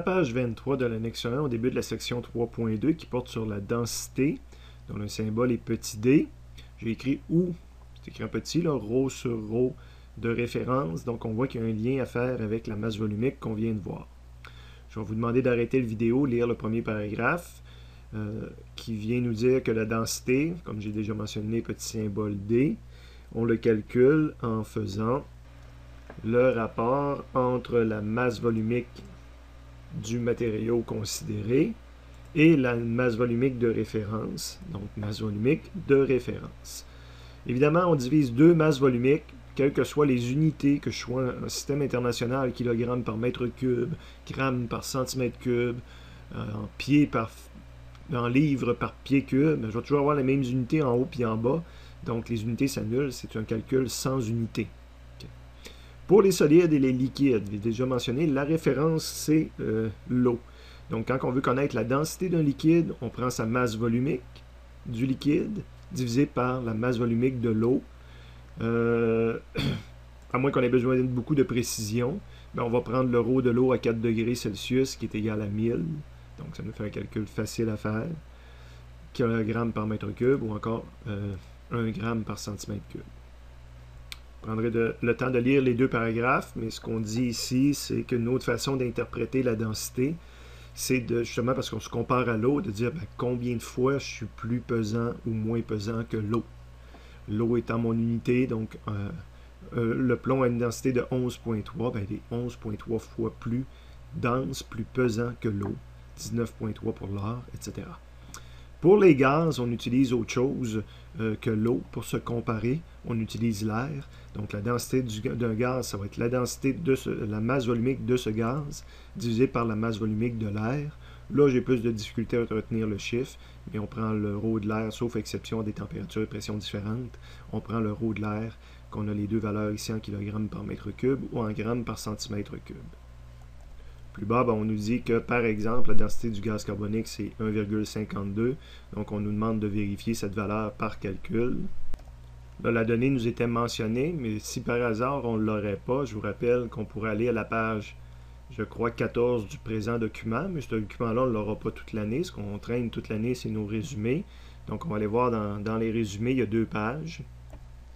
Page 23 de l'annexe 1, au début de la section 3.2 qui porte sur la densité, dont le symbole est petit d. J'ai écrit ou, c'est écrit en petit, là, ρ sur ρ de référence, donc on voit qu'il y a un lien à faire avec la masse volumique qu'on vient de voir. Je vais vous demander d'arrêter la vidéo, lire le premier paragraphe qui vient nous dire que la densité, comme j'ai déjà mentionné, petit symbole d, on le calcule en faisant le rapport entre la masse volumique du matériau considéré et la masse volumique de référence, donc masse volumique de référence. Évidemment, on divise deux masses volumiques, quelles que soient les unités, que je sois un système international, kg par mètre cube, grammes par centimètre cube, en livres par pied cube, je vais toujours avoir les mêmes unités en haut et en bas, donc les unités s'annulent, c'est un calcul sans unité. Pour les solides et les liquides, j'ai déjà mentionné, la référence, c'est l'eau. Donc, quand on veut connaître la densité d'un liquide, on prend sa masse volumique du liquide divisé par la masse volumique de l'eau. À moins qu'on ait besoin de beaucoup de précision, ben on va prendre le ρ de l'eau à 4 degrés Celsius, qui est égal à 1000. Donc, ça nous fait un calcul facile à faire. Kg par mètre cube ou encore 1 gramme par centimètre cube. Je prendrai le temps de lire les deux paragraphes, mais ce qu'on dit ici, c'est qu'une autre façon d'interpréter la densité, c'est justement parce qu'on se compare à l'eau, de dire ben, combien de fois je suis plus pesant ou moins pesant que l'eau. L'eau étant mon unité, donc le plomb a une densité de 11,3, ben, il est 11,3 fois plus dense, plus pesant que l'eau, 19,3 pour l'or, etc. Pour les gaz, on utilise autre chose que l'eau pour se comparer. On utilise l'air. Donc, la densité d'un gaz, ça va être la densité de la masse volumique de ce gaz divisée par la masse volumique de l'air. Là, j'ai plus de difficulté à retenir le chiffre, mais on prend le ρ de l'air, sauf exception des températures et pressions différentes. On prend le ρ de l'air, qu'on a les deux valeurs ici en kg par mètre cube ou en grammes par centimètre cube. Plus bas, ben, on nous dit que, par exemple, la densité du gaz carbonique, c'est 1,52. Donc, on nous demande de vérifier cette valeur par calcul. Là, la donnée nous était mentionnée, mais si par hasard on ne l'aurait pas, je vous rappelle qu'on pourrait aller à la page, je crois, 14 du présent document, mais ce document-là, on ne l'aura pas toute l'année. Ce qu'on traîne toute l'année, c'est nos résumés. Donc, on va aller voir dans les résumés, il y a deux pages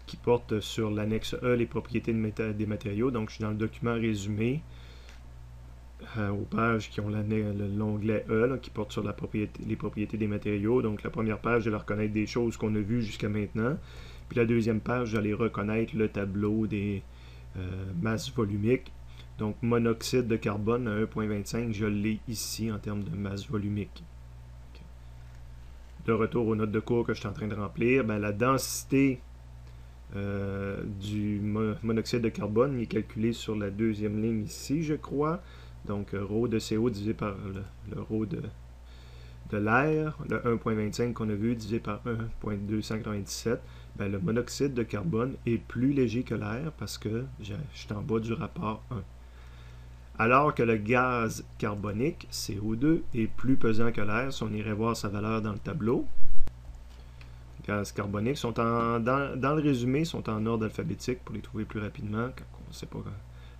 qui portent sur l'annexe E, les propriétés des matériaux. Donc, je suis dans le document résumé. Aux pages qui ont l'onglet E là, qui porte sur les propriétés des matériaux. Donc la première page, je vais reconnaître des choses qu'on a vues jusqu'à maintenant. Puis la deuxième page, j'allais reconnaître le tableau des masses volumiques. Donc monoxyde de carbone à 1,25, je l'ai ici en termes de masse volumique. Okay. De retour aux notes de cours que je suis en train de remplir, ben, la densité du monoxyde de carbone est calculée sur la deuxième ligne ici, je crois. Donc, ρ de CO divisé par le ρ de l'air, le 1,25 qu'on a vu divisé par 1,297, ben, le monoxyde de carbone est plus léger que l'air parce que je suis en bas du rapport 1. Alors que le gaz carbonique, CO2, est plus pesant que l'air, si on irait voir sa valeur dans le tableau. Les gaz carboniques sont dans le résumé, sont en ordre alphabétique pour les trouver plus rapidement quand on ne sait pas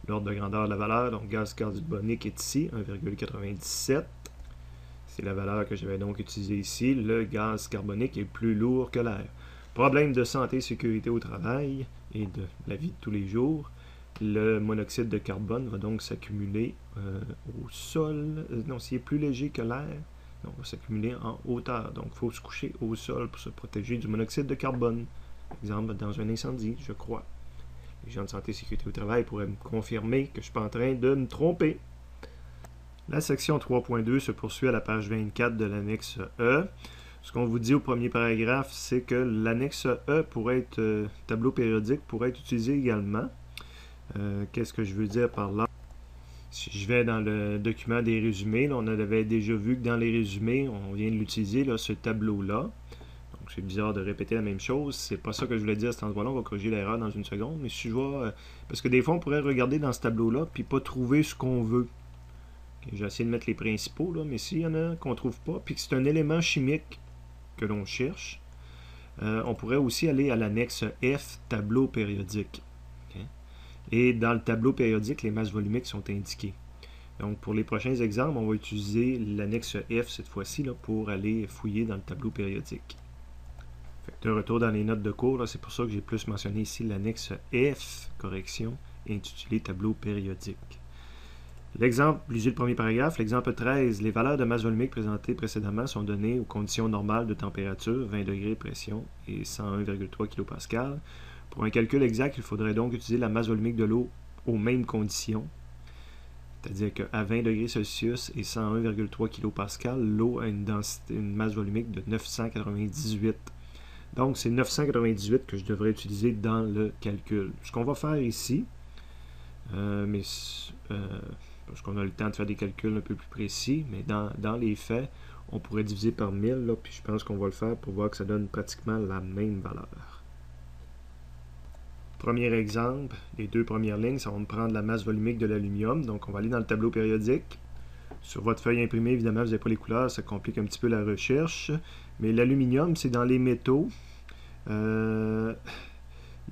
l'ordre de grandeur de la valeur. Donc, gaz carbonique est ici, 1,97. C'est la valeur que j'avais donc utilisée ici. Le gaz carbonique est plus lourd que l'air. Problème de santé et sécurité au travail et de la vie de tous les jours. Le monoxyde de carbone va donc s'accumuler au sol. Non, s'il est plus léger que l'air, on va s'accumuler en hauteur. Donc, il faut se coucher au sol pour se protéger du monoxyde de carbone. Par exemple, dans un incendie, je crois. Les gens de santé et sécurité au travail pourraient me confirmer que je ne suis pas en train de me tromper. La section 3.2 se poursuit à la page 24 de l'annexe E. Ce qu'on vous dit au premier paragraphe, c'est que l'annexe E pourrait être, tableau périodique, pourrait être utilisé également. Qu'est-ce que je veux dire par là? Si je vais dans le document des résumés, là, on avait déjà vu que dans les résumés, on vient de l'utiliser, ce tableau-là. Donc, c'est bizarre de répéter la même chose. C'est pas ça que je voulais dire à cet endroit-là. On va corriger l'erreur dans une seconde. Mais si je vois... parce que des fois, on pourrait regarder dans ce tableau-là puis pas trouver ce qu'on veut. Okay, j'ai essayé de mettre les principaux, là, mais s'il y en a qu'on trouve pas, puis que c'est un élément chimique que l'on cherche, on pourrait aussi aller à l'annexe F, tableau périodique. Okay? Et dans le tableau périodique, les masses volumiques sont indiquées. Donc, pour les prochains exemples, on va utiliser l'annexe F cette fois-ci pour aller fouiller dans le tableau périodique. Fait que de retour dans les notes de cours, c'est pour ça que j'ai plus mentionné ici l'annexe F, correction, intitulé tableau périodique. L'exemple, lisez le premier paragraphe, l'exemple 13, les valeurs de masse volumique présentées précédemment sont données aux conditions normales de température, 20 degrés pression et 101,3 kPa. Pour un calcul exact, il faudrait donc utiliser la masse volumique de l'eau aux mêmes conditions, c'est-à-dire qu'à 20 degrés Celsius et 101,3 kPa, l'eau a une masse volumique de 998. Donc, c'est 998 que je devrais utiliser dans le calcul. Ce qu'on va faire ici, parce qu'on a le temps de faire des calculs un peu plus précis, mais dans les faits, on pourrait diviser par 1000, puis je pense qu'on va le faire pour voir que ça donne pratiquement la même valeur. Premier exemple, les deux premières lignes, ça va me prendre la masse volumique de l'aluminium, donc on va aller dans le tableau périodique. Sur votre feuille imprimée, évidemment, vous n'avez pas les couleurs, ça complique un petit peu la recherche, mais l'aluminium, c'est dans les métaux.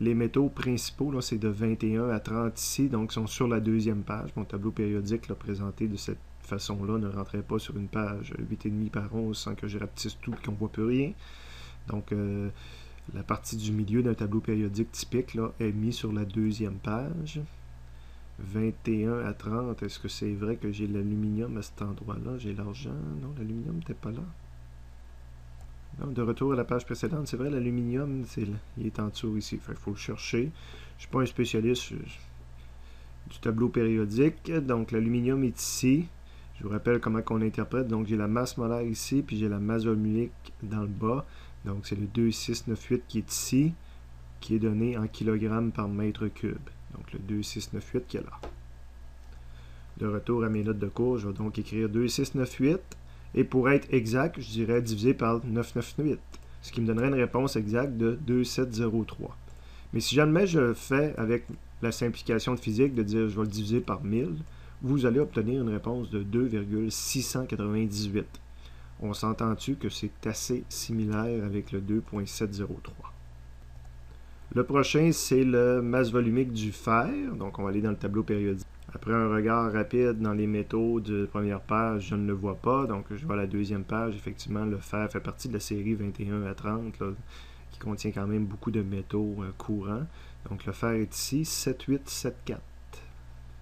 Les métaux principaux, c'est de 21 à 30 ici, donc ils sont sur la deuxième page. Mon tableau périodique présenté de cette façon-là ne rentrait pas sur une page 8,5 par 11 sans que je rapetisse tout et qu'on ne voit plus rien. Donc, la partie du milieu d'un tableau périodique typique est mise sur la deuxième page. 21 à 30, est-ce que c'est vrai que j'ai l'aluminium à cet endroit-là? J'ai l'argent? Non, l'aluminium n'était pas là. Non, de retour à la page précédente, c'est vrai, l'aluminium, il est en dessous ici. Il faut le chercher. Je ne suis pas un spécialiste du tableau périodique. Donc, l'aluminium est ici. Je vous rappelle comment on interprète. Donc, j'ai la masse molaire ici, puis j'ai la masse volumique dans le bas. Donc, c'est le 2698 qui est ici, qui est donné en kilogrammes par mètre cube. Donc, le 2698 qui est là. De retour à mes notes de cours, je vais donc écrire 2698. Et pour être exact, je dirais divisé par 998, ce qui me donnerait une réponse exacte de 2703. Mais si jamais je le fais avec la simplification de physique, de dire je vais le diviser par 1000, vous allez obtenir une réponse de 2,698. On s'entend-tu que c'est assez similaire avec le 2,703. Le prochain, c'est le masse volumique du fer. Donc, on va aller dans le tableau périodique. Après un regard rapide dans les métaux de première page, je ne le vois pas. Donc, je vois la deuxième page. Effectivement, le fer fait partie de la série 21 à 30, qui contient quand même beaucoup de métaux courants. Donc, le fer est ici, 7874.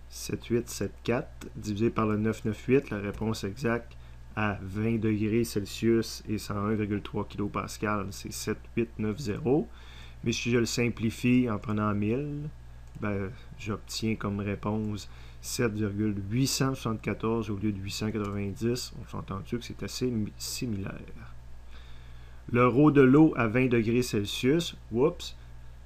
7874 divisé par le 998, la réponse exacte à 20 degrés Celsius et 101,3 kPa, c'est 7890. Mais si je le simplifie en prenant 1000, j'obtiens comme réponse 7,874 au lieu de 890. On s'entend-tu que c'est assez similaire. Le rho de l'eau à 20 degrés Celsius, oups,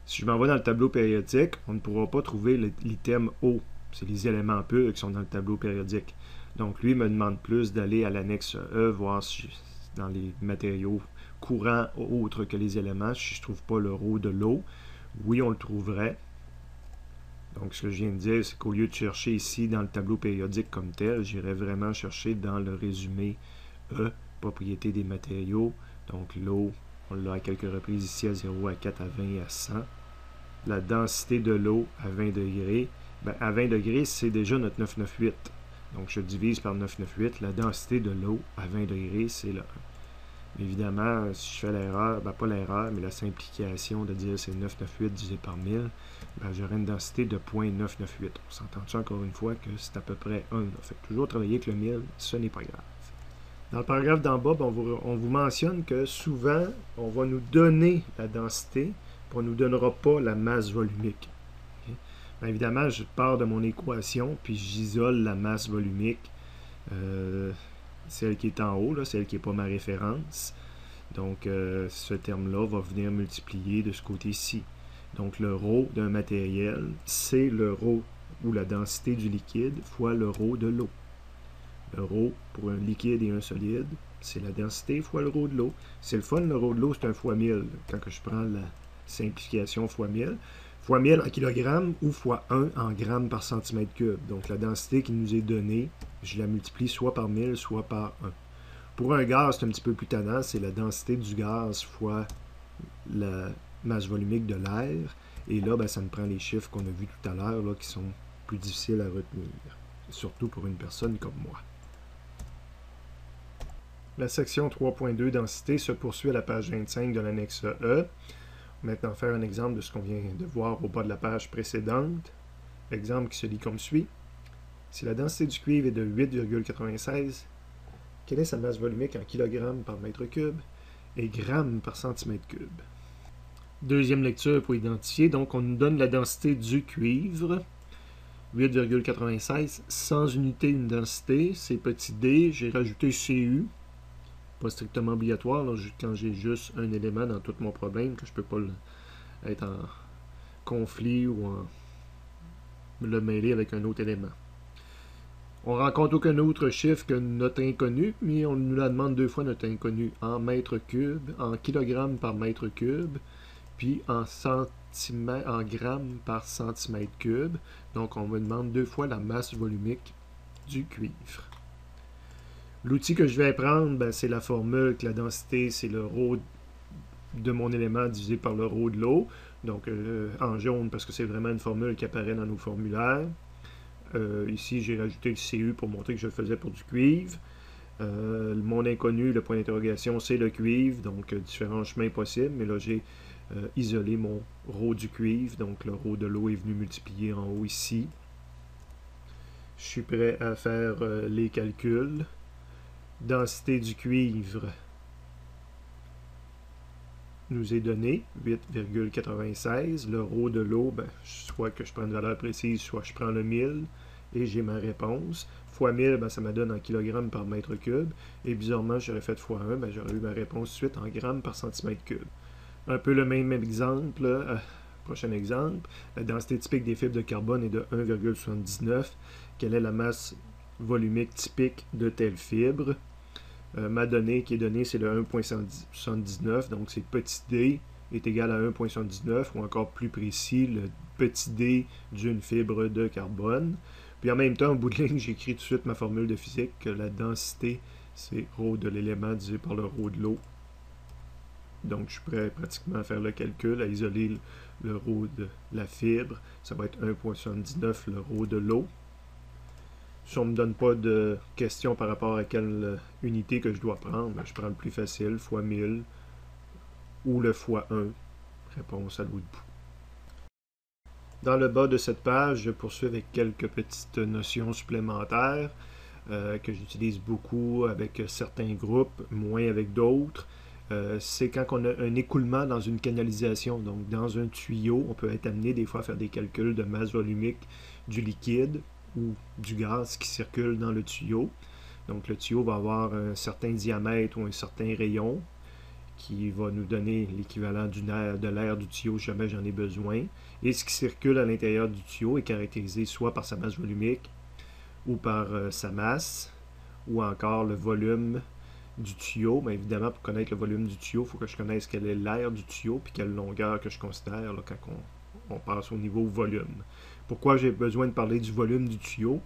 si je m'en vais dans le tableau périodique, on ne pourra pas trouver l'item eau. C'est les éléments purs qui sont dans le tableau périodique. Donc, lui me demande plus d'aller à l'annexe E, voir si dans les matériaux courants autres que les éléments, si je ne trouve pas le rho de l'eau. Oui, on le trouverait. Donc, ce que je viens de dire, c'est qu'au lieu de chercher ici dans le tableau périodique comme tel, j'irais vraiment chercher dans le résumé E, propriété des matériaux. Donc, l'eau, on l'a à quelques reprises ici à 0, à 4, à 20 et à 100. La densité de l'eau à 20 degrés, à 20 degrés, c'est déjà notre 998. Donc, je divise par 998. La densité de l'eau à 20 degrés, c'est le 1. Mais évidemment, si je fais l'erreur, pas l'erreur, mais la simplification de dire c'est 998 divisé par 1000, j'aurai une densité de 0.998. On s'entend-tu encore une fois que c'est à peu près 1. Fait que toujours travailler avec le 1000, ce n'est pas grave. Dans le paragraphe d'en bas, on vous mentionne que souvent, on va nous donner la densité, puis on ne nous donnera pas la masse volumique. Okay? Évidemment, je pars de mon équation, puis j'isole la masse volumique, celle qui est en haut, celle qui n'est pas ma référence. Donc, ce terme-là va venir multiplier de ce côté-ci. Donc, le rho d'un matériel, c'est le rho ou la densité du liquide fois le rho de l'eau. Le rho pour un liquide et un solide, c'est la densité fois le rho de l'eau. C'est le fun, le rho de l'eau, c'est un fois 1000. Quand je prends la simplification fois 1000, fois 1000 en kilogrammes ou fois 1 en grammes par centimètre cube. Donc, la densité qui nous est donnée, je la multiplie soit par 1000, soit par 1. Pour un gaz, c'est un petit peu plus tannant, c'est la densité du gaz fois la masse volumique de l'air. Et là, ça me prend les chiffres qu'on a vus tout à l'heure, qui sont plus difficiles à retenir. surtout pour une personne comme moi. La section 3.2 densité se poursuit à la page 25 de l'annexe E. Maintenant, faire un exemple de ce qu'on vient de voir au bas de la page précédente. Exemple qui se lit comme suit. Si la densité du cuivre est de 8,96, quelle est sa masse volumique en kg par mètre cube et grammes par centimètre cube? Deuxième lecture pour identifier. Donc, on nous donne la densité du cuivre. 8,96 sans unité une densité. C'est petit d. J'ai rajouté CU. Pas strictement obligatoire là, quand j'ai juste un élément dans tout mon problème, que je peux pas être en conflit ou le mêler avec un autre élément. On rencontre aucun autre chiffre que notre inconnu, mais on nous la demande deux fois notre inconnu en mètres cubes, en kilogrammes par mètre cube, puis en grammes par centimètre cube. Donc on me demande deux fois la masse volumique du cuivre. L'outil que je vais prendre, ben, c'est la formule que la densité, c'est le ρ de mon élément divisé par le ρ de l'eau. Donc en jaune, parce que c'est vraiment une formule qui apparaît dans nos formulaires. Ici, j'ai rajouté le CU pour montrer que je le faisais pour du cuivre. Mon inconnu, le point d'interrogation, c'est le cuivre. Donc différents chemins possibles. Mais là, j'ai isolé mon ρ du cuivre. Donc le ρ de l'eau est venu multiplier en haut ici. Je suis prêt à faire les calculs. Densité du cuivre nous est donné, 8,96. Le ρ de l'eau, ben, soit que je prends une valeur précise, soit je prends le 1000 et j'ai ma réponse. Fois 1000, ben, ça me donne en kilogrammes par mètre cube. Et bizarrement, j'aurais fait fois 1, ben, j'aurais eu ma réponse suite en grammes par centimètre cube. Un peu le même exemple. Prochain exemple. La densité typique des fibres de carbone est de 1,79. Quelle est la masse volumique typique de telle fibre? Ma donnée qui est donnée, c'est le 1,79, donc c'est petit d est égal à 1,79, ou encore plus précis, le petit d d'une fibre de carbone. Puis en même temps, au bout de ligne, j'écris tout de suite ma formule de physique, que la densité, c'est ρ de l'élément divisé par le ρ de l'eau. Donc je suis prêt pratiquement à faire le calcul, à isoler le ρ de la fibre. Ça va être 1,79 le ρ de l'eau. Si on ne me donne pas de questions par rapport à quelle unité que je dois prendre, ben je prends le plus facile, fois 1000, ou le fois 1. Réponse à l'autre bout. Dans le bas de cette page, je poursuis avec quelques petites notions supplémentaires que j'utilise beaucoup avec certains groupes, moins avec d'autres. C'est quand on a un écoulement dans une canalisation, donc dans un tuyau, on peut être amené des fois à faire des calculs de masse volumique du liquide ou du gaz qui circule dans le tuyau. Donc le tuyau va avoir un certain diamètre ou un certain rayon qui va nous donner l'équivalent de l'air du tuyau si jamais j'en ai besoin. Et ce qui circule à l'intérieur du tuyau est caractérisé soit par sa masse volumique ou par sa masse, ou encore le volume du tuyau. Mais évidemment, pour connaître le volume du tuyau, il faut que je connaisse quel est l'air du tuyau puis quelle longueur que je considère là, quand on passe au niveau volume. Pourquoi j'ai besoin de parler du volume du tuyau?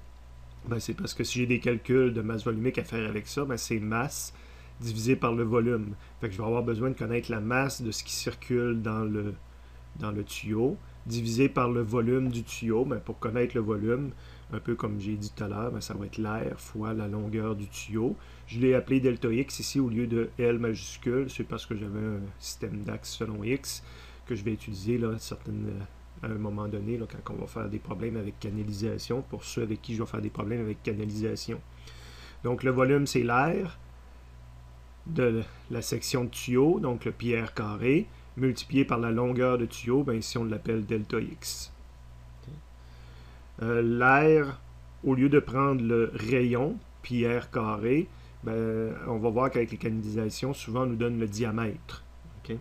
Ben, c'est parce que si j'ai des calculs de masse volumique à faire avec ça, ben, c'est masse divisé par le volume. Fait que je vais avoir besoin de connaître la masse de ce qui circule dans le tuyau, divisé par le volume du tuyau. Ben, pour connaître le volume, un peu comme j'ai dit tout à l'heure, ben, ça va être l'air fois la longueur du tuyau. Je l'ai appelé delta x ici au lieu de L majuscule. C'est parce que j'avais un système d'axe selon x que je vais utiliser là, à un moment donné, là, quand on va faire des problèmes avec canalisation, pour ceux avec qui je vais faire des problèmes avec canalisation. Donc le volume, c'est l'air de la section de tuyau, donc le pi r carré, multiplié par la longueur de tuyau, ben ici on l'appelle delta x. L'air, au lieu de prendre le rayon, pi r carré, ben, on va voir qu'avec les canalisations, souvent on nous donne le diamètre. Okay?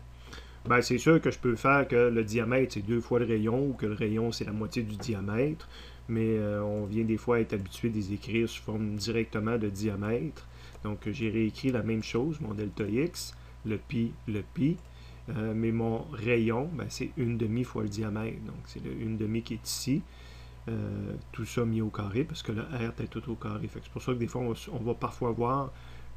Ben, c'est sûr que je peux faire que le diamètre, c'est 2 fois le rayon, ou que le rayon, c'est la moitié du diamètre, mais on vient des fois être habitué de les écrire sous forme directement de diamètre. Donc, j'ai réécrit la même chose, mon delta x, le pi, mais mon rayon, ben, c'est 1/2 fois le diamètre. Donc, c'est le 1/2 qui est ici. Tout ça mis au carré, parce que le r est tout au carré. C'est pour ça que des fois, on va parfois voir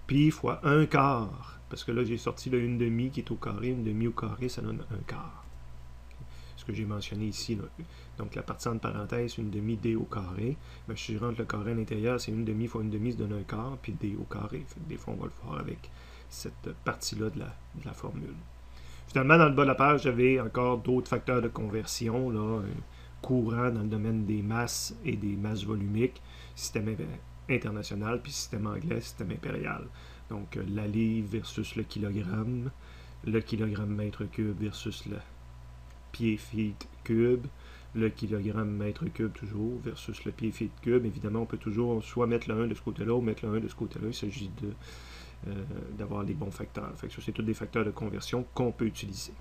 pi fois 1/4. Parce que là, j'ai sorti le 1/2 qui est au carré. 1/2 au carré, ça donne 1/4. ce que j'ai mentionné ici, là. Donc la partie entre parenthèses, une demi d au carré. Mais si je rentre le carré à l'intérieur, c'est une demi fois une demi, ça donne un quart, puis d au carré. Fait que des fois, on va le faire avec cette partie-là de la formule. Finalement, dans le bas de la page, j'avais encore d'autres facteurs de conversion, là, courants dans le domaine des masses et des masses volumiques, système international, puis système anglais, système impérial. Donc, la livre versus le kilogramme mètre cube versus le pied feet cube, le kilogramme mètre cube toujours versus le pied feet cube. Évidemment, on peut toujours soit mettre le 1 de ce côté-là ou mettre le 1 de ce côté-là. Il s'agit d'avoir les bons facteurs. Fait que ça, c'est tous des facteurs de conversion qu'on peut utiliser.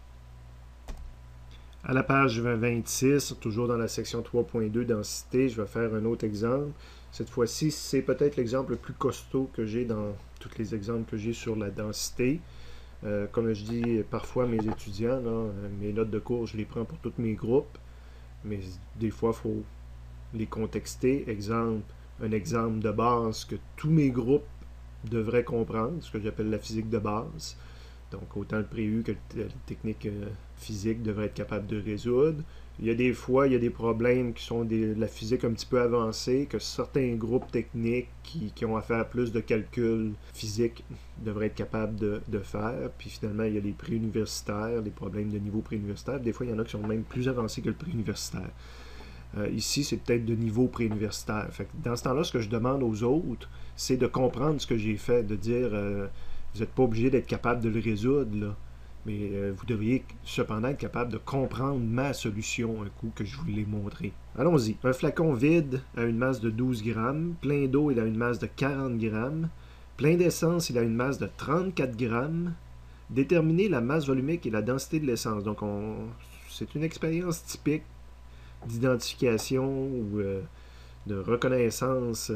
À la page 26, toujours dans la section 3.2, densité, je vais faire un autre exemple. Cette fois-ci, c'est peut-être l'exemple le plus costaud que j'ai dans tous les exemples que j'ai sur la densité. Comme je dis parfois à mes étudiants, là, mes notes de cours, je les prends pour tous mes groupes, mais des fois, il faut les contexter. Un exemple de base que tous mes groupes devraient comprendre, ce que j'appelle la physique de base. Donc, autant le prévu que la technique physique devrait être capable de résoudre. Il y a des fois, il y a des problèmes qui sont de la physique un petit peu avancée, que certains groupes techniques qui ont à faire plus de calculs physiques devraient être capables de faire. Puis finalement, il y a les préuniversitaires, les problèmes de niveau préuniversitaire. Des fois, il y en a qui sont même plus avancés que le préuniversitaire. Ici, c'est peut-être de niveau préuniversitaire. Fait que dans ce temps-là, ce que je demande aux autres, c'est de comprendre ce que j'ai fait, de dire vous n'êtes pas obligé d'être capable de le résoudre, là. Mais vous devriez cependant être capable de comprendre ma solution un coup que je vous l'ai montré. Allons-y. Un flacon vide a une masse de 12 grammes. Plein d'eau, il a une masse de 40 grammes. Plein d'essence, il a une masse de 34 grammes. Déterminer la masse volumique et la densité de l'essence. Donc, c'est une expérience typique d'identification ou de reconnaissance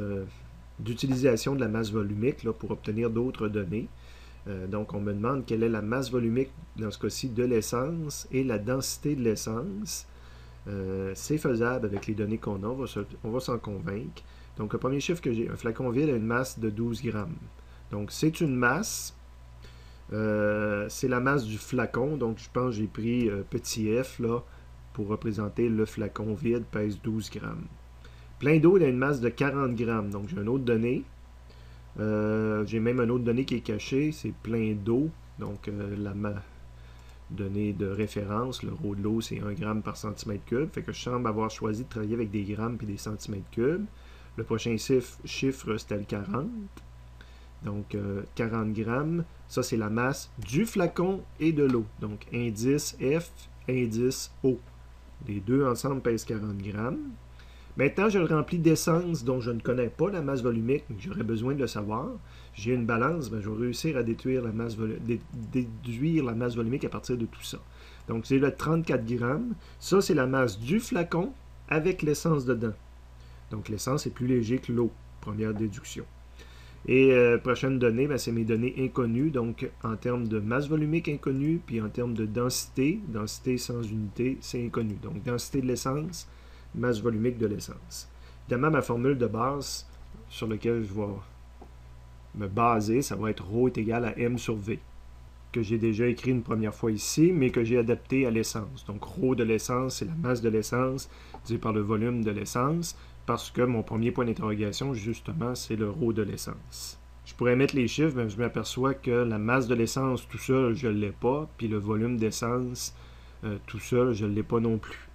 d'utilisation de la masse volumique là, pour obtenir d'autres données. Donc, on me demande quelle est la masse volumique, dans ce cas-ci, de l'essence et la densité de l'essence. C'est faisable avec les données qu'on a, on va s'en convaincre. Donc, le premier chiffre que j'ai, un flacon vide a une masse de 12 grammes. Donc, c'est une masse. C'est la masse du flacon. Donc, je pense que j'ai pris petit f là, pour représenter le flacon vide, pèse 12 grammes. Plein d'eau, il a une masse de 40 grammes. Donc, j'ai une autre donnée. J'ai même une autre donnée qui est cachée, c'est plein d'eau. Donc, la donnée de référence, le rho de l'eau, c'est 1 gramme par centimètre cube. Fait que je semble avoir choisi de travailler avec des grammes et des centimètres cubes. Le prochain chiffre, c'était le 40. Donc, 40 grammes. Ça, c'est la masse du flacon et de l'eau. Donc, indice F, indice O. Les deux ensemble pèsent 40 grammes. Maintenant, je le remplis d'essence dont je ne connais pas la masse volumique, mais j'aurais besoin de le savoir. J'ai une balance, ben, je vais réussir à déduire la masse volumique à partir de tout ça. Donc, c'est le 34 grammes. Ça, c'est la masse du flacon avec l'essence dedans. Donc, l'essence est plus léger que l'eau. Première déduction. Et prochaine donnée, ben, c'est mes données inconnues, donc en termes de masse volumique inconnue, puis en termes de densité sans unité, c'est inconnu. Donc, densité de l'essence, masse volumique de l'essence. Évidemment, ma formule de base sur laquelle je vais me baser, ça va être ρ est égal à m sur v, que j'ai déjà écrit une première fois ici, mais que j'ai adapté à l'essence. Donc, ρ de l'essence, c'est la masse de l'essence divisé par le volume de l'essence, parce que mon premier point d'interrogation, justement, c'est le ρ de l'essence. Je pourrais mettre les chiffres, mais je m'aperçois que la masse de l'essence tout seul, je ne l'ai pas, puis le volume d'essence tout seul, je ne l'ai pas non plus.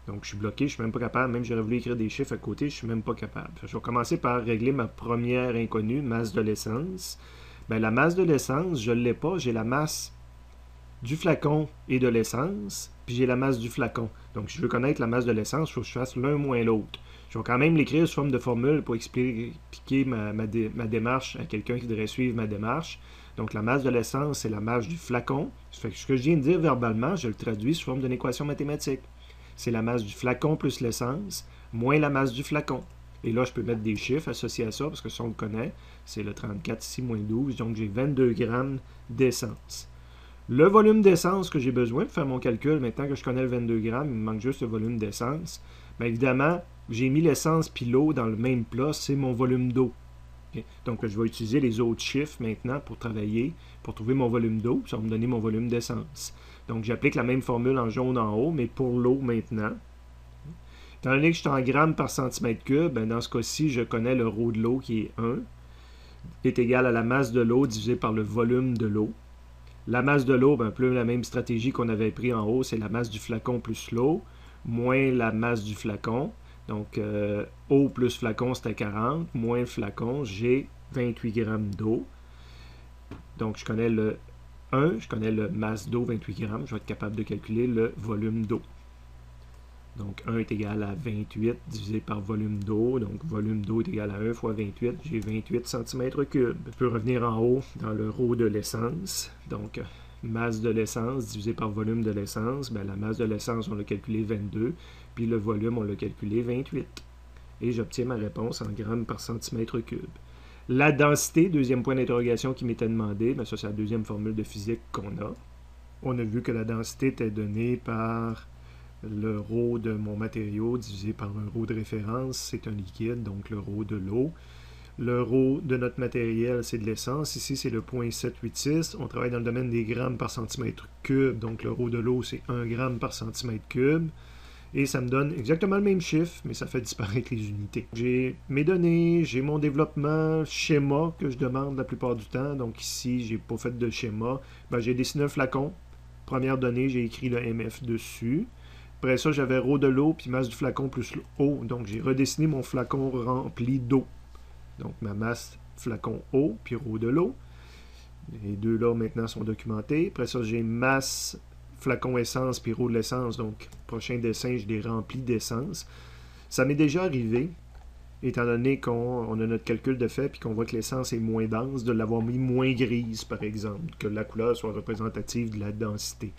Donc, je suis bloqué, je ne suis même pas capable. Même si j'aurais voulu écrire des chiffres à côté, je ne suis même pas capable. Je vais commencer par régler ma première inconnue, masse de l'essence. Bien, la masse de l'essence, je ne l'ai pas. J'ai la masse du flacon et de l'essence, puis j'ai la masse du flacon. Donc, si je veux connaître la masse de l'essence, il faut que je fasse l'un moins l'autre. Je vais quand même l'écrire sous forme de formule pour expliquer ma démarche à quelqu'un qui devrait suivre ma démarche. Donc, la masse de l'essence, c'est la masse du flacon. Ça fait que ce que je viens de dire verbalement, je le traduis sous forme d'une équation mathématique. C'est la masse du flacon plus l'essence, moins la masse du flacon. Et là, je peux mettre des chiffres associés à ça, parce que ça, on le connaît. C'est le 34 ici, moins 12. Donc, j'ai 22 grammes d'essence. Le volume d'essence que j'ai besoin pour faire mon calcul, maintenant que je connais le 22 grammes, il me manque juste le volume d'essence. Bien évidemment, j'ai mis l'essence puis l'eau dans le même plat, c'est mon volume d'eau. Okay? Donc, je vais utiliser les autres chiffres maintenant pour travailler, pour trouver mon volume d'eau, ça va me donner mon volume d'essence. Donc, j'applique la même formule en jaune en haut, mais pour l'eau maintenant. Étant donné que je suis en grammes par centimètre cube, ben dans ce cas-ci, je connais le ρ de l'eau qui est 1, est égal à la masse de l'eau divisé par le volume de l'eau. La masse de l'eau, ben, un peu la même stratégie qu'on avait pris en haut, c'est la masse du flacon plus l'eau, moins la masse du flacon. Donc, eau plus flacon, c'était 40, moins le flacon, j'ai 28 grammes d'eau. Donc, je connais le 1, je connais le masse d'eau, 28 grammes, je vais être capable de calculer le volume d'eau. Donc, 1 est égal à 28 divisé par volume d'eau. Donc, volume d'eau est égal à 1 fois 28. J'ai 28 cm3. Je peux revenir en haut dans le ρ de l'essence. Donc, masse de l'essence divisé par volume de l'essence. Ben, la masse de l'essence, on l'a calculé 22. Puis le volume, on l'a calculé 28. Et j'obtiens ma réponse en grammes par centimètre cube. La densité, deuxième point d'interrogation qui m'était demandé. Ben, ça, c'est la deuxième formule de physique qu'on a. On a vu que la densité était donnée par le ρ de mon matériau divisé par un ρ de référence, c'est un liquide, donc le ρ de l'eau. Le ρ de notre matériel, c'est de l'essence. Ici, c'est le 0.786. On travaille dans le domaine des grammes par centimètre cube, donc le ρ de l'eau, c'est 1 gramme par centimètre cube. Et ça me donne exactement le même chiffre, mais ça fait disparaître les unités. J'ai mes données, j'ai mon développement schéma que je demande la plupart du temps. Donc ici, j'ai pas fait de schéma. Ben, j'ai dessiné un flacon. Première donnée, j'ai écrit le MF dessus. Après ça, j'avais ρ de l'eau, puis masse du flacon plus eau. Donc, j'ai redessiné mon flacon rempli d'eau. Donc, ma masse flacon eau, puis ρ de l'eau. Les deux là, maintenant, sont documentés. Après ça, j'ai masse flacon essence, puis ρ de l'essence. Donc, prochain dessin, je les remplis d'essence. Ça m'est déjà arrivé, étant donné qu'on a notre calcul de fait, puis qu'on voit que l'essence est moins dense, de l'avoir mis moins grise, par exemple, que la couleur soit représentative de la densité.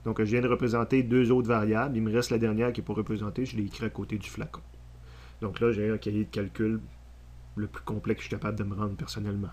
Donc, je viens de représenter deux autres variables. Il me reste la dernière qui est pour représenter. Je l'ai écrit à côté du flacon. Donc là, j'ai un cahier de calcul le plus complet que je suis capable de me rendre personnellement.